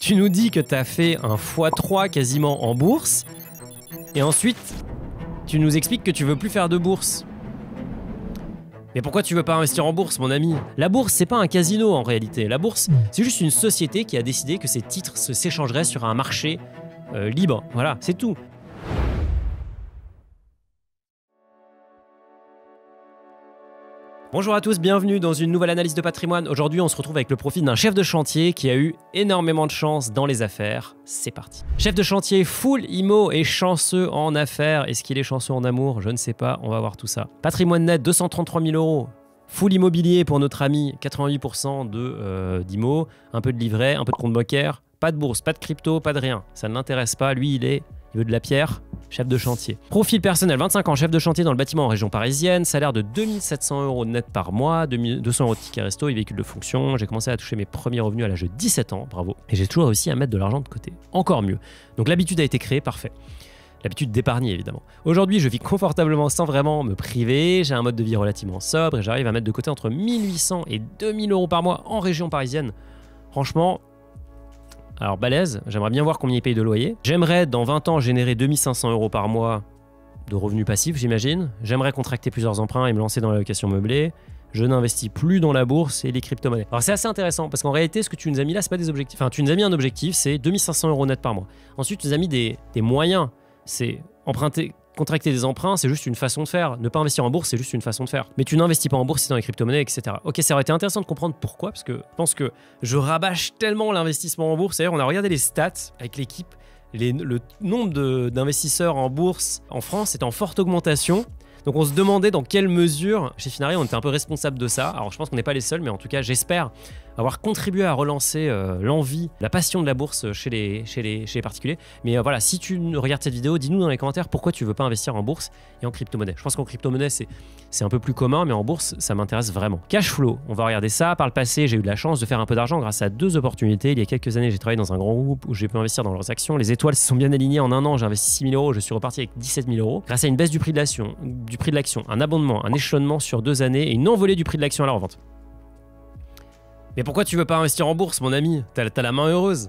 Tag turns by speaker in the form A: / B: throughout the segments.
A: Tu nous dis que tu as fait un x3 quasiment en bourse, et ensuite, tu nous expliques que tu veux plus faire de bourse. Mais pourquoi tu veux pas investir en bourse, mon ami? La bourse, c'est pas un casino en réalité. La bourse, c'est juste une société qui a décidé que ses titres s'échangeraient sur un marché libre. Voilà, c'est tout. Bonjour à tous, bienvenue dans une nouvelle analyse de patrimoine. Aujourd'hui, on se retrouve avec le profil d'un chef de chantier qui a eu énormément de chance dans les affaires. C'est parti. Chef de chantier full IMO et chanceux en affaires. Est-ce qu'il est chanceux en amour? Je ne sais pas, on va voir tout ça. Patrimoine net, 233 000 euros. Full immobilier pour notre ami, 88% d'IMO, un peu de livret, un peu de compte bancaire. Pas de bourse, pas de crypto, pas de rien. Ça ne l'intéresse pas, lui il veut de la pierre. Chef de chantier. Profil personnel, 25 ans, chef de chantier dans le bâtiment en région parisienne, salaire de 2700 euros net par mois, 200 euros de ticket resto et véhicule de fonction. J'ai commencé à toucher mes premiers revenus à l'âge de 17 ans, bravo. Et j'ai toujours réussi à mettre de l'argent de côté. Encore mieux. Donc l'habitude a été créée, parfait. L'habitude d'épargner, évidemment. Aujourd'hui, je vis confortablement sans vraiment me priver. J'ai un mode de vie relativement sobre et j'arrive à mettre de côté entre 1800 et 2000 euros par mois en région parisienne. Franchement, alors balèze, j'aimerais bien voir combien il paye de loyer. J'aimerais dans 20 ans générer 2500 euros par mois de revenus passifs, j'imagine. J'aimerais contracter plusieurs emprunts et me lancer dans la location meublée. Je n'investis plus dans la bourse et les crypto-monnaies. Alors c'est assez intéressant parce qu'en réalité, ce que tu nous as mis là, c'est pas des objectifs. Enfin, tu nous as mis un objectif, c'est 2500 euros net par mois. Ensuite, tu nous as mis des moyens. C'est emprunter. Contracter des emprunts, c'est juste une façon de faire. Ne pas investir en bourse, c'est juste une façon de faire. Mais tu n'investis pas en bourse, c'est dans les crypto-monnaies, etc. Ok, ça aurait été intéressant de comprendre pourquoi, parce que je pense que je rabâche tellement l'investissement en bourse. D'ailleurs, on a regardé les stats avec l'équipe. Le nombre d'investisseurs en bourse en France est en forte augmentation. Donc on se demandait dans quelle mesure, chez Finari, on était un peu responsable de ça. Alors je pense qu'on n'est pas les seuls, mais en tout cas, j'espère avoir contribué à relancer l'envie, la passion de la bourse chez les particuliers. Mais voilà, si tu regardes cette vidéo, dis-nous dans les commentaires pourquoi tu ne veux pas investir en bourse et en crypto-monnaie. Je pense qu'en crypto-monnaie, c'est un peu plus commun, mais en bourse, ça m'intéresse vraiment. Cash flow, on va regarder ça. Par le passé, j'ai eu de la chance de faire un peu d'argent grâce à deux opportunités. Il y a quelques années, j'ai travaillé dans un grand groupe où j'ai pu investir dans leurs actions. Les étoiles se sont bien alignées. En un an, j'ai investi 6 000 euros. Je suis reparti avec 17 000 euros. Grâce à une baisse du prix de l'action, un abondement, un échelonnement sur 2 années et une envolée du prix de l'action à la revente. Mais pourquoi tu veux pas investir en bourse, mon ami? T'as la main heureuse.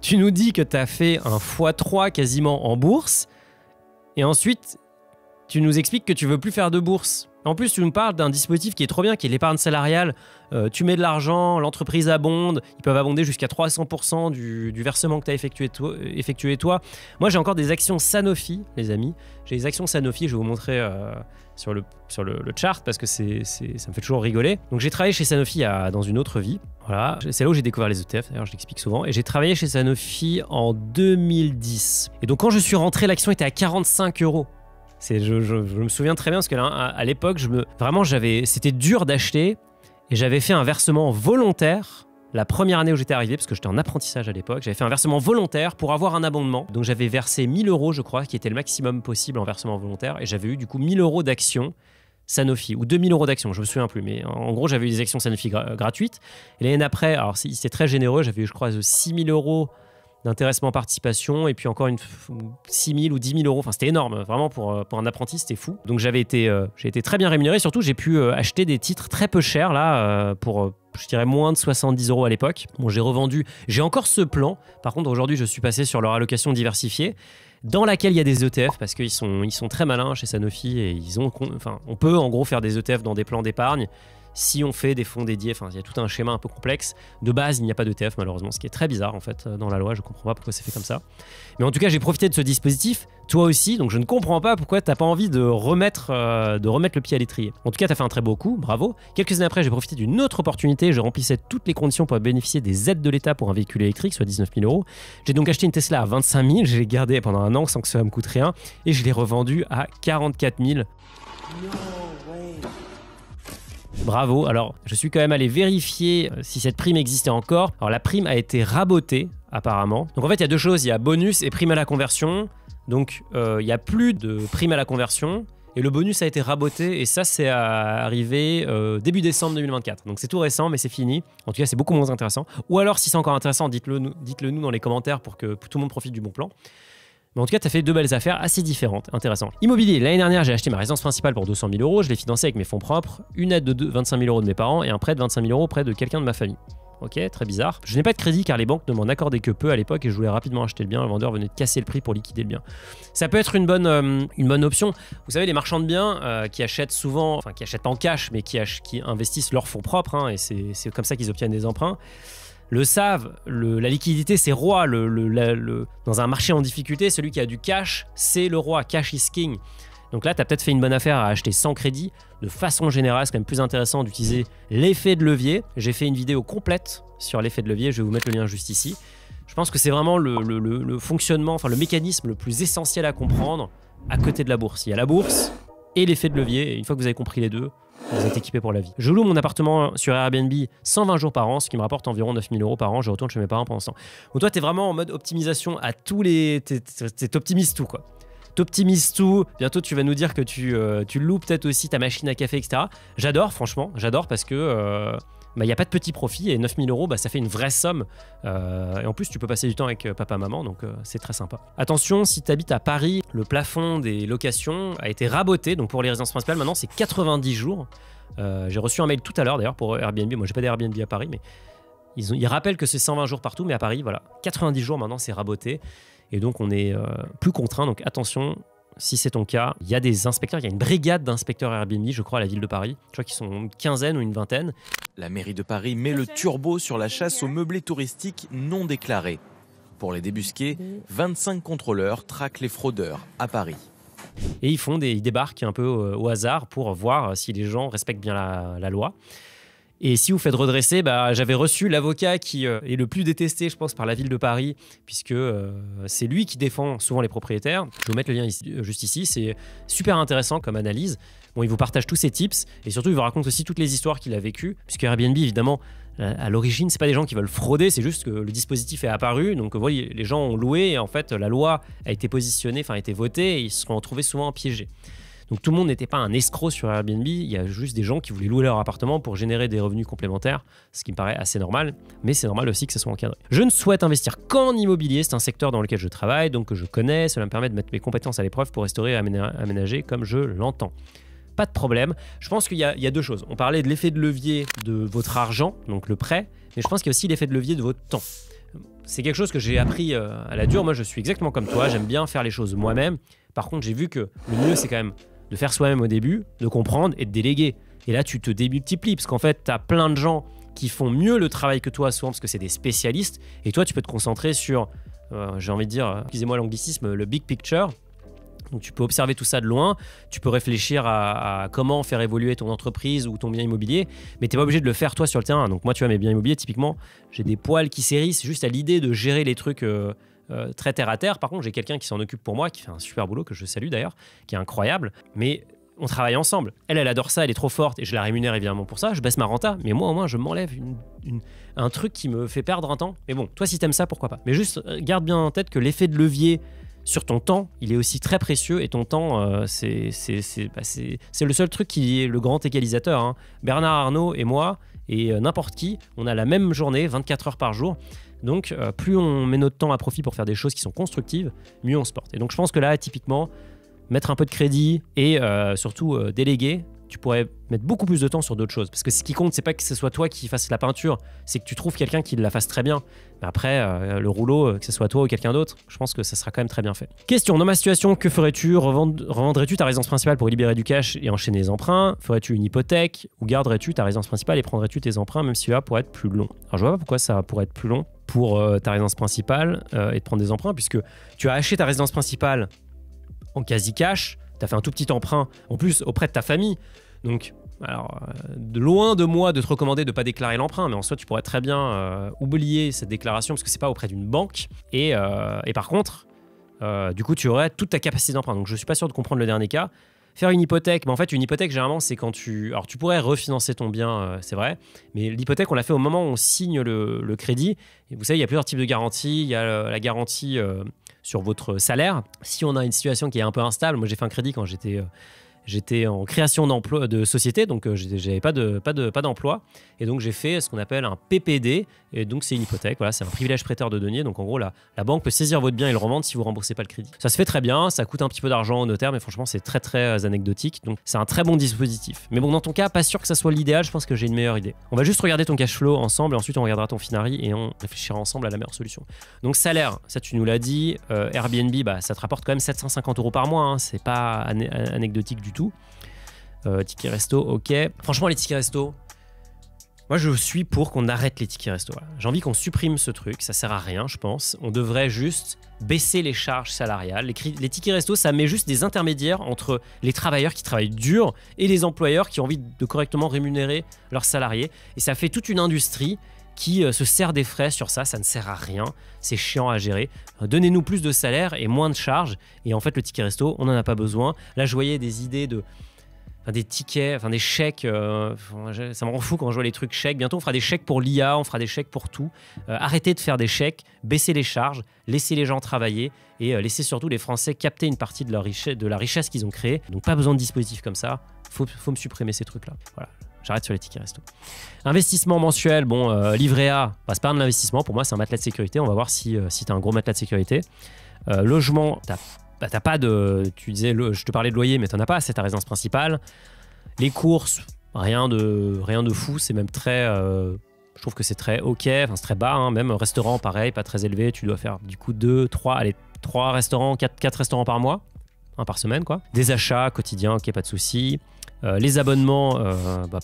A: Tu nous dis que t'as fait un x3 quasiment en bourse, et ensuite, tu nous expliques que tu veux plus faire de bourse. En plus, tu nous parles d'un dispositif qui est trop bien, qui est l'épargne salariale. Tu mets de l'argent, l'entreprise abonde, ils peuvent abonder jusqu'à 300% du versement que tu as effectué toi. Moi, j'ai encore des actions Sanofi, les amis. J'ai des actions Sanofi, je vais vous montrer sur le chart parce que ça me fait toujours rigoler. Donc, j'ai travaillé chez Sanofi dans une autre vie. Voilà, c'est là où j'ai découvert les ETF, d'ailleurs, je l'explique souvent. Et j'ai travaillé chez Sanofi en 2010. Et donc, quand je suis rentré, l'action était à 45 euros. Je me souviens très bien parce que là, à l'époque, c'était dur d'acheter et j'avais fait un versement volontaire la première année où j'étais arrivé, parce que j'étais en apprentissage à l'époque. J'avais fait un versement volontaire pour avoir un abondement. Donc j'avais versé 1000 euros, je crois, qui était le maximum possible en versement volontaire, et j'avais eu du coup 1000 euros d'actions Sanofi, ou 2000 euros d'actions, je me souviens plus, mais en gros j'avais eu des actions Sanofi gratuites. Et l'année après, alors c'était très généreux, j'avais eu je crois 6000 euros d'intéressement participation, et puis encore 6 000 ou 10 000 euros. Enfin, c'était énorme. Vraiment, pour un apprenti, c'était fou. Donc, j'ai été très bien rémunéré. Surtout, j'ai pu acheter des titres très peu chers, là, pour, je dirais, moins de 70 euros à l'époque. Bon, j'ai revendu. J'ai encore ce plan. Par contre, aujourd'hui, je suis passé sur leur allocation diversifiée, dans laquelle il y a des ETF, parce qu'ils sont très malins chez Sanofi, et on peut, en gros, faire des ETF dans des plans d'épargne. Si on fait des fonds dédiés, il y a tout un schéma un peu complexe. De base, il n'y a pas d'ETF malheureusement, ce qui est très bizarre en fait dans la loi. Je ne comprends pas pourquoi c'est fait comme ça. Mais en tout cas, j'ai profité de ce dispositif, toi aussi, donc je ne comprends pas pourquoi tu n'as pas envie de remettre le pied à l'étrier. En tout cas, tu as fait un très beau coup, bravo. Quelques années après, j'ai profité d'une autre opportunité. Je remplissais toutes les conditions pour bénéficier des aides de l'État pour un véhicule électrique, soit 19 000 euros. J'ai donc acheté une Tesla à 25 000, je l'ai gardée pendant un an sans que ça me coûte rien, et je l'ai revendue à 44 000. Bravo. Alors, je suis quand même allé vérifier si cette prime existait encore. Alors, la prime a été rabotée, apparemment. Donc, en fait, il y a deux choses. Il y a bonus et prime à la conversion. Donc, il n'y a plus de prime à la conversion. Et le bonus a été raboté. Et ça, c'est arrivé début décembre 2024. Donc, c'est tout récent, mais c'est fini. En tout cas, c'est beaucoup moins intéressant. Ou alors, si c'est encore intéressant, dites-le nous dans les commentaires pour que tout le monde profite du bon plan. Mais en tout cas, tu as fait deux belles affaires assez différentes. Intéressant. Immobilier. L'année dernière, j'ai acheté ma résidence principale pour 200 000 euros. Je l'ai financée avec mes fonds propres, une aide de 25 000 euros de mes parents et un prêt de 25 000 euros auprès de quelqu'un de ma famille. Ok, très bizarre. Je n'ai pas de crédit car les banques ne m'en accordaient que peu à l'époque et je voulais rapidement acheter le bien. Le vendeur venait de casser le prix pour liquider le bien. Ça peut être une bonne option. Vous savez, les marchands de biens qui achètent souvent, enfin qui achètent pas en cash, mais qui investissent leurs fonds propres, hein, et c'est comme ça qu'ils obtiennent des emprunts, le savent, la liquidité c'est roi. Dans un marché en difficulté, celui qui a du cash, c'est le roi. Cash is king. Donc là, tu as peut-être fait une bonne affaire à acheter sans crédit. De façon générale, c'est quand même plus intéressant d'utiliser l'effet de levier. J'ai fait une vidéo complète sur l'effet de levier. Je vais vous mettre le lien juste ici. Je pense que c'est vraiment le fonctionnement, enfin le mécanisme le plus essentiel à comprendre à côté de la bourse. Il y a la bourse et l'effet de levier. Et une fois que vous avez compris les deux, vous êtes équipé pour la vie. Je loue mon appartement sur Airbnb 120 jours par an, ce qui me rapporte environ 9 000 € par an. Je retourne chez mes parents pendant ce temps. Donc toi, tu es vraiment en mode optimisation à tous les... T'optimises tout, quoi. T'optimises tout. Bientôt, tu vas nous dire que tu loues peut-être aussi ta machine à café, etc. J'adore, franchement. J'adore parce que il n'y a pas de petit profit et 9 000 €, ça fait une vraie somme. Et en plus, tu peux passer du temps avec papa, maman, donc c'est très sympa. Attention, si tu habites à Paris, le plafond des locations a été raboté. Donc pour les résidences principales, maintenant, c'est 90 jours. J'ai reçu un mail tout à l'heure, d'ailleurs, pour Airbnb. Moi, j'ai pas d'Airbnb à Paris, mais ils rappellent que c'est 120 jours partout, mais à Paris, voilà, 90 jours maintenant, c'est raboté. Et donc, on est plus contraint. Donc, attention, si c'est ton cas, il y a des inspecteurs. Il y a une brigade d'inspecteurs Airbnb, je crois, à la ville de Paris. Je crois qu'ils sont une quinzaine ou une vingtaine.
B: La mairie de Paris met le turbo sur la chasse aux meublés touristiques non déclarés. Pour les débusquer, 25 contrôleurs traquent les fraudeurs à Paris.
A: Et ils débarquent un peu au hasard pour voir si les gens respectent bien la loi. Et si vous faites redresser, j'avais reçu l'avocat qui est le plus détesté, je pense, par la ville de Paris, puisque c'est lui qui défend souvent les propriétaires. Je vais vous mettre le lien juste ici, c'est super intéressant comme analyse. Bon, il vous partage tous ses tips, et surtout, il vous raconte aussi toutes les histoires qu'il a vécues, puisque Airbnb, évidemment, à l'origine, c'est pas des gens qui veulent frauder, c'est juste que le dispositif est apparu, donc vous voyez, les gens ont loué, et en fait, la loi a été positionnée, enfin a été votée, et ils se sont retrouvés souvent piégés. Donc tout le monde n'était pas un escroc sur Airbnb, il y a juste des gens qui voulaient louer leur appartement pour générer des revenus complémentaires, ce qui me paraît assez normal, mais c'est normal aussi que ça soit encadré. Je ne souhaite investir qu'en immobilier, c'est un secteur dans lequel je travaille, donc que je connais, cela me permet de mettre mes compétences à l'épreuve pour restaurer et aménager comme je l'entends. Pas de problème. Je pense qu'il y a deux choses. On parlait de l'effet de levier de votre argent, donc le prêt, mais je pense qu'il y a aussi l'effet de levier de votre temps. C'est quelque chose que j'ai appris à la dure. Moi, je suis exactement comme toi, j'aime bien faire les choses moi-même. Par contre, j'ai vu que le mieux, c'est quand même de faire soi-même au début, de comprendre et de déléguer. Et là, tu te démultiplies, parce qu'en fait, tu as plein de gens qui font mieux le travail que toi, souvent parce que c'est des spécialistes, et toi, tu peux te concentrer sur, j'ai envie de dire, excusez-moi l'anglicisme, le big picture. Donc tu peux observer tout ça de loin, tu peux réfléchir à comment faire évoluer ton entreprise ou ton bien immobilier, mais tu n'es pas obligé de le faire toi sur le terrain. Donc moi, tu vois, mes biens immobiliers, typiquement, j'ai des poils qui s'hérissent juste à l'idée de gérer les trucs très terre à terre. Par contre, j'ai quelqu'un qui s'en occupe pour moi, qui fait un super boulot, que je salue d'ailleurs, qui est incroyable, mais on travaille ensemble. Elle adore ça, elle est trop forte et je la rémunère évidemment pour ça, je baisse ma renta, mais moi au moins je m'enlève un truc qui me fait perdre un temps. Mais bon, toi si t'aimes ça, pourquoi pas. Mais juste garde bien en tête que l'effet de levier sur ton temps, il est aussi très précieux, et ton temps, c'est le seul truc qui est le grand égalisateur, hein. Bernard Arnault et moi, et n'importe qui, on a la même journée, 24 heures par jour. Donc, plus on met notre temps à profit pour faire des choses qui sont constructives, mieux on se porte. Et donc, je pense que là, typiquement, mettre un peu de crédit et surtout déléguer, tu pourrais mettre beaucoup plus de temps sur d'autres choses. Parce que ce qui compte, c'est pas que ce soit toi qui fasses la peinture, c'est que tu trouves quelqu'un qui la fasse très bien. Mais après, le rouleau, que ce soit toi ou quelqu'un d'autre, je pense que ça sera quand même très bien fait. Question, dans ma situation, que ferais-tu? Revendrais-tu ta résidence principale pour libérer du cash et enchaîner les emprunts? Ferais-tu une hypothèque? Ou garderais-tu ta résidence principale et prendrais-tu tes emprunts, même si cela pourrait être plus long? Alors je vois pas pourquoi ça pourrait être plus long pour ta résidence principale et de prendre des emprunts, puisque tu as acheté ta résidence principale en quasi cash, tu as fait un tout petit emprunt, en plus auprès de ta famille. Donc, alors, loin de moi de te recommander de ne pas déclarer l'emprunt, mais en soi, tu pourrais très bien oublier cette déclaration parce que ce n'est pas auprès d'une banque. Et par contre, du coup, tu aurais toute ta capacité d'emprunt. Donc, je ne suis pas sûr de comprendre le dernier cas. Faire une hypothèque, mais en fait, une hypothèque, généralement, c'est quand tu... Alors, tu pourrais refinancer ton bien, c'est vrai, mais l'hypothèque, on l'a fait au moment où on signe le crédit. Et vous savez, il y a plusieurs types de garanties. Il y a la garantie sur votre salaire. Si on a une situation qui est un peu instable, moi, j'ai fait un crédit quand j'étais j'étais en création d'emploi de société, donc j'avais pas d'emploi. Et donc j'ai fait ce qu'on appelle un PPD. Et donc c'est une hypothèque, voilà, c'est un privilège prêteur de deniers. Donc en gros, la banque peut saisir votre bien et le revendre si vous remboursez pas le crédit. Ça se fait très bien, ça coûte un petit peu d'argent au notaire, mais franchement c'est très très anecdotique. Donc c'est un très bon dispositif. Mais bon, dans ton cas, pas sûr que ça soit l'idéal, je pense que j'ai une meilleure idée. On va juste regarder ton cash flow ensemble et ensuite on regardera ton Finari et on réfléchira ensemble à la meilleure solution. Donc salaire, ça tu nous l'as dit, Airbnb, bah, ça te rapporte quand même 750 € par mois, hein, c'est pas anecdotique du tout. Ticket resto, ok. Franchement, les tickets resto, moi je suis pour qu'on arrête les tickets resto. Voilà. J'ai envie qu'on supprime ce truc, ça sert à rien, je pense. On devrait juste baisser les charges salariales. Les tickets resto, ça met juste des intermédiaires entre les travailleurs qui travaillent dur et les employeurs qui ont envie de correctement rémunérer leurs salariés. Et ça fait toute une industrie qui se sert des frais sur ça, ça ne sert à rien, c'est chiant à gérer. Donnez-nous plus de salaire et moins de charges. Et en fait, le ticket resto, on n'en a pas besoin. Là, je voyais des idées des tickets, des chèques. Ça me rend fou quand je vois les trucs chèques. Bientôt, on fera des chèques pour l'IA, on fera des chèques pour tout. Arrêtez de faire des chèques, baissez les charges, laissez les gens travailler et laissez surtout les Français capter une partie de la richesse qu'ils ont créée. Donc, pas besoin de dispositifs comme ça. Faut me supprimer ces trucs-là. Voilà. J'arrête sur les tickets resto. Investissement mensuel, bon, livret A, bah, c'est pas un investissement. Pour moi, c'est un matelas de sécurité. On va voir si tu as un gros matelas de sécurité. Logement, t'as pas de... Tu disais, je te parlais de loyer, mais t'en as pas, c'est ta résidence principale. Les courses, rien de fou. C'est même très... je trouve que c'est très ok, c'est très bas. Hein, même restaurant, pareil, pas très élevé. Tu dois faire du coup 3 restaurants, 4 restaurants par mois. Un par semaine, quoi. Des achats quotidiens, ok, pas de souci. Les abonnements,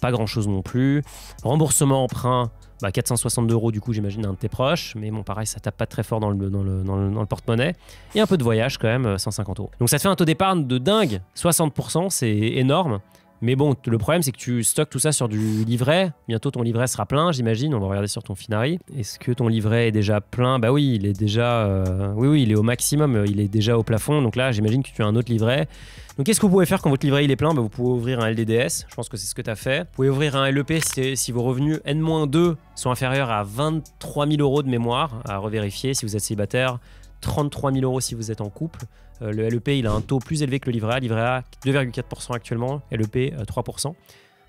A: pas grand chose non plus. Remboursement emprunt, 462 € du coup, j'imagine, d'un de tes proches. Mais bon, pareil, ça tape pas très fort dans le porte-monnaie. Et un peu de voyage quand même, 150 €. Donc ça te fait un taux d'épargne de dingue, 60%, c'est énorme. Mais bon, le problème, c'est que tu stockes tout ça sur du livret. Bientôt, ton livret sera plein, j'imagine. On va regarder sur ton Finari. Est-ce que ton livret est déjà plein? Bah oui, il est déjà... Oui, il est au maximum. Il est déjà au plafond. Donc là, j'imagine que tu as un autre livret. Donc, qu'est-ce que vous pouvez faire quand votre livret il est plein? Bah, vous pouvez ouvrir un LDDS. Je pense que c'est ce que tu as fait. Vous pouvez ouvrir un LEP si vos revenus N-2 sont inférieurs à 23 000 € de mémoire. À revérifier si vous êtes célibataire. 33 000 € si vous êtes en couple. Le LEP, il a un taux plus élevé que le livret A. Livret A, 2,4% actuellement. LEP, 3%.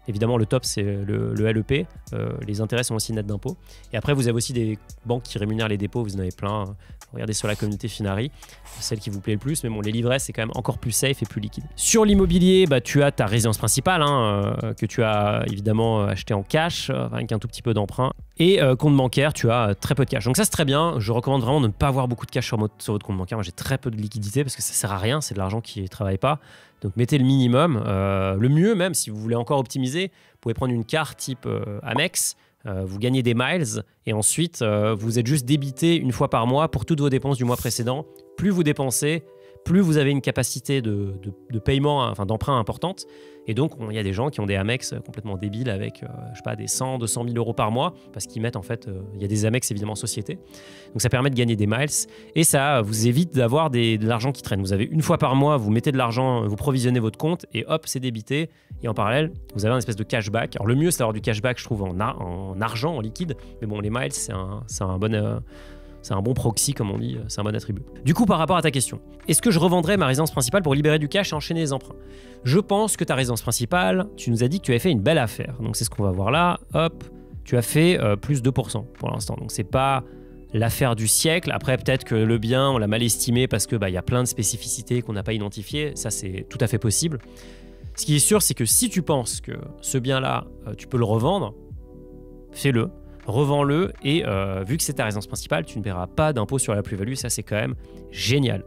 A: Évidemment, le top, c'est le LEP. Les intérêts sont aussi nets d'impôts. Et après, vous avez aussi des banques qui rémunèrent les dépôts. Vous en avez plein. Regardez sur la communauté Finari, celle qui vous plaît le plus. Mais bon, les livrets, c'est quand même encore plus safe et plus liquide. Sur l'immobilier, tu as ta résidence principale que tu as évidemment acheté en cash avec un tout petit peu d'emprunt. Et compte bancaire, tu as très peu de cash. Donc ça, c'est très bien. Je recommande vraiment de ne pas avoir beaucoup de cash sur votre compte bancaire. Moi, j'ai très peu de liquidité parce que ça sert à rien. C'est de l'argent qui ne travaille pas. Donc mettez le minimum. Le mieux même, si vous voulez encore optimiser, vous pouvez prendre une carte type Amex. Vous gagnez des miles et ensuite vous êtes juste débité une fois par mois pour toutes vos dépenses du mois précédent. Plus vous dépensez, plus vous avez une capacité de paiement, d'emprunt importante. Et donc, il y a des gens qui ont des Amex complètement débiles avec, des 100, 200 000 € par mois parce qu'ils mettent il y a des Amex évidemment en société. Donc, ça permet de gagner des miles et ça vous évite d'avoir de l'argent qui traîne. Vous avez une fois par mois, vous mettez de l'argent, vous provisionnez votre compte et hop, c'est débité. Et en parallèle, vous avez un espèce de cashback. Alors, le mieux, c'est d'avoir du cashback, je trouve, en argent, en liquide. Mais bon, les miles, c'est un bon proxy, comme on dit, c'est un bon attribut. Du coup, par rapport à ta question, est-ce que je revendrais ma résidence principale pour libérer du cash et enchaîner les emprunts? Je pense que ta résidence principale, tu nous as dit que tu avais fait une belle affaire. Donc c'est ce qu'on va voir là. Hop, tu as fait plus 2% pour l'instant. Donc c'est pas l'affaire du siècle. Après, peut-être que le bien, on l'a mal estimé parce que y a plein de spécificités qu'on n'a pas identifiées. Ça, c'est tout à fait possible. Ce qui est sûr, c'est que si tu penses que ce bien-là, tu peux le revendre, fais-le. Revends-le et vu que c'est ta résidence principale, tu ne paieras pas d'impôt sur la plus-value. Ça, c'est quand même génial.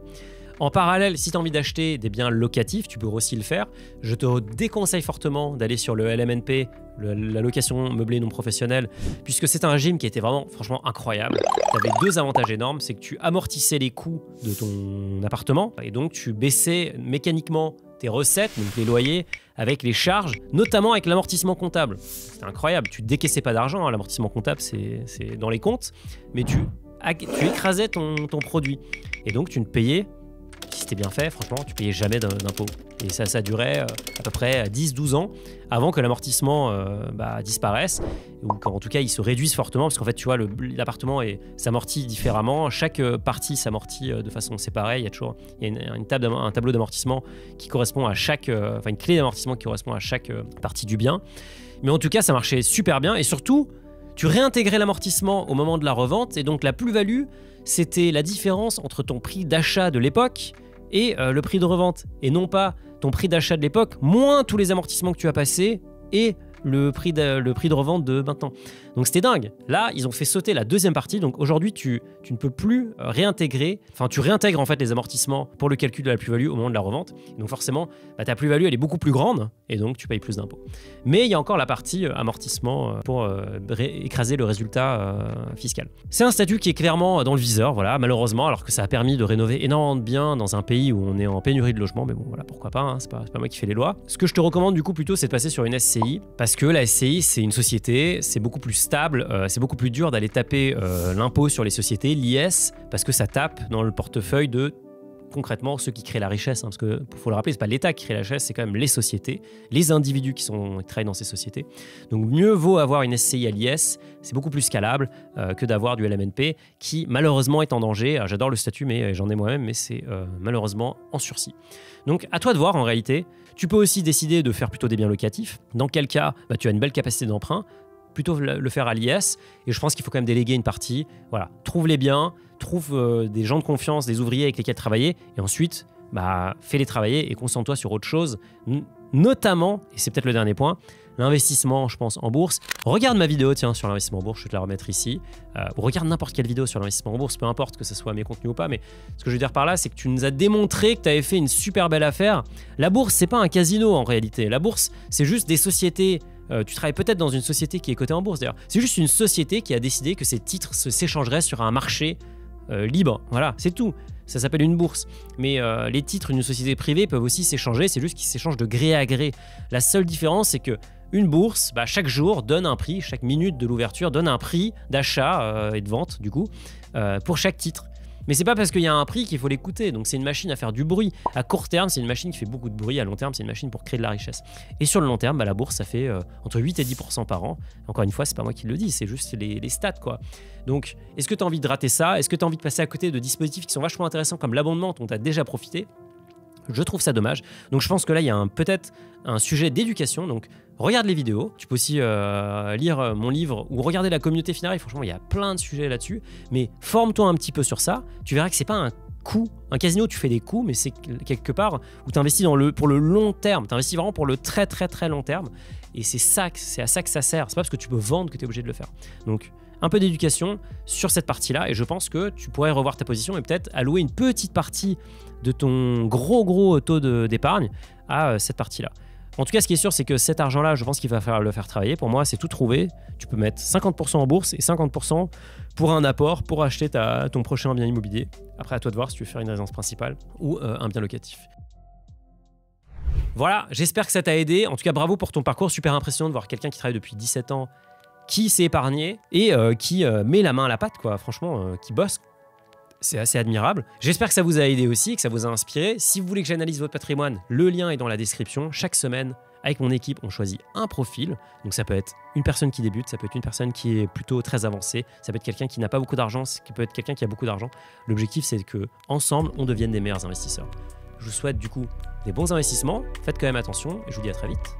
A: En parallèle, si tu as envie d'acheter des biens locatifs, tu peux aussi le faire. Je te déconseille fortement d'aller sur le LMNP, la location meublée non professionnelle, puisque c'est un régime qui était vraiment, franchement, incroyable. Tu avais 2 avantages énormes, c'est que tu amortissais les coûts de ton appartement et donc tu baissais mécaniquement tes recettes, donc les loyers, avec les charges, notamment avec l'amortissement comptable. C'était incroyable, tu décaissais pas d'argent, hein, l'amortissement comptable c'est dans les comptes, mais tu écrasais ton produit. Et donc tu ne payais c'était bien fait, franchement, tu payais jamais d'impôts. Et ça durait à peu près 10-12 ans avant que l'amortissement disparaisse, ou qu'en tout cas il se réduise fortement, parce qu'en fait tu vois l'appartement s'amortit différemment, chaque partie s'amortit de façon séparée, il y a un tableau d'amortissement qui correspond à une clé d'amortissement qui correspond à chaque partie du bien. Mais en tout cas ça marchait super bien, et surtout tu réintégrais l'amortissement au moment de la revente, et donc la plus-value c'était la différence entre ton prix d'achat de l'époque et le prix de revente, et non pas ton prix d'achat de l'époque moins tous les amortissements que tu as passés et le prix de revente de maintenant. Donc c'était dingue. Là, ils ont fait sauter la deuxième partie. Donc aujourd'hui, tu ne peux plus réintégrer, enfin tu réintègres en fait les amortissements pour le calcul de la plus-value au moment de la revente. Donc forcément, ta plus-value elle est beaucoup plus grande et donc tu payes plus d'impôts. Mais il y a encore la partie amortissement pour écraser le résultat fiscal. C'est un statut qui est clairement dans le viseur, voilà, malheureusement, alors que ça a permis de rénover énormément de biens dans un pays où on est en pénurie de logements. Mais bon, voilà, pourquoi pas, hein, c'est pas moi qui fais les lois. Ce que je te recommande du coup plutôt, c'est de passer sur une SCI, parce que la SCI, c'est une société, c'est beaucoup plus stable, c'est beaucoup plus dur d'aller taper l'impôt sur les sociétés, l'IS, parce que ça tape dans le portefeuille de concrètement ceux qui créent la richesse, hein, parce que faut le rappeler, c'est pas l'État qui crée la richesse, c'est quand même les sociétés, les individus qui travaillent dans ces sociétés. Donc mieux vaut avoir une SCI à l'IS, c'est beaucoup plus scalable que d'avoir du LMNP qui malheureusement est en danger. Alors, j'adore le statut, mais j'en ai moi-même, mais c'est malheureusement en sursis. Donc à toi de voir en réalité. Tu peux aussi décider de faire plutôt des biens locatifs, dans quel cas tu as une belle capacité d'emprunt, plutôt le faire à l'IS, et je pense qu'il faut quand même déléguer une partie. Voilà, trouve les biens, trouve des gens de confiance, des ouvriers avec lesquels travailler, et ensuite fais-les travailler et concentre-toi sur autre chose, notamment, et c'est peut-être le dernier point, l'investissement, je pense, en bourse. Regarde ma vidéo, tiens, sur l'investissement en bourse, je vais te la remettre ici. Ou regarde n'importe quelle vidéo sur l'investissement en bourse, peu importe que ce soit mes contenus ou pas, mais ce que je veux dire par là, c'est que tu nous as démontré que tu avais fait une super belle affaire. La bourse, c'est pas un casino en réalité. La bourse, c'est juste des sociétés. Tu travailles peut-être dans une société qui est cotée en bourse d'ailleurs. C'est juste une société qui a décidé que ses titres s'échangeraient sur un marché libre. Voilà, c'est tout. Ça s'appelle une bourse. Mais les titres d'une société privée peuvent aussi s'échanger, c'est juste qu'ils s'échangent de gré à gré. La seule différence, c'est que une bourse, chaque jour donne un prix, chaque minute de l'ouverture donne un prix d'achat et de vente, du coup, pour chaque titre. Mais c'est pas parce qu'il y a un prix qu'il faut l'écouter. Donc c'est une machine à faire du bruit. À court terme, c'est une machine qui fait beaucoup de bruit. À long terme, c'est une machine pour créer de la richesse. Et sur le long terme, la bourse, ça fait entre 8 et 10% par an. Encore une fois, c'est pas moi qui le dis, c'est juste les stats, quoi. Donc, est-ce que tu as envie de rater ça? Est-ce que tu as envie de passer à côté de dispositifs qui sont vachement intéressants comme l'abondement dont tu as déjà profité? Je trouve ça dommage. Donc je pense que là, il y a peut-être un sujet d'éducation. Donc regarde les vidéos. Tu peux aussi lire mon livre ou regarder la communauté Finari. Franchement, il y a plein de sujets là-dessus. Mais forme-toi un petit peu sur ça. Tu verras que c'est pas un coup. Un casino, tu fais des coups, mais c'est quelque part où tu investis pour le long terme. Tu investis vraiment pour le très très très long terme. Et c'est à ça que ça sert. C'est pas parce que tu peux vendre que tu es obligé de le faire. Donc un peu d'éducation sur cette partie-là, et je pense que tu pourrais revoir ta position et peut-être allouer une petite partie de ton gros taux d'épargne à cette partie-là. En tout cas, ce qui est sûr, c'est que cet argent-là, je pense qu'il va falloir le faire travailler. Pour moi, c'est tout trouvé. Tu peux mettre 50% en bourse et 50% pour un apport pour acheter ton prochain bien immobilier. Après, à toi de voir si tu veux faire une résidence principale ou un bien locatif. Voilà, j'espère que ça t'a aidé. En tout cas, bravo pour ton parcours. Super impressionnant de voir quelqu'un qui travaille depuis 17 ans, qui s'est épargné et qui met la main à la pâte, quoi. Franchement, qui bosse. C'est assez admirable. J'espère que ça vous a aidé aussi, que ça vous a inspiré. Si vous voulez que j'analyse votre patrimoine, le lien est dans la description. Chaque semaine, avec mon équipe, on choisit un profil. Donc ça peut être une personne qui débute, ça peut être une personne qui est plutôt très avancée, ça peut être quelqu'un qui n'a pas beaucoup d'argent, ça peut être quelqu'un qui a beaucoup d'argent. L'objectif, c'est que ensemble, on devienne des meilleurs investisseurs. Je vous souhaite du coup des bons investissements. Faites quand même attention et je vous dis à très vite.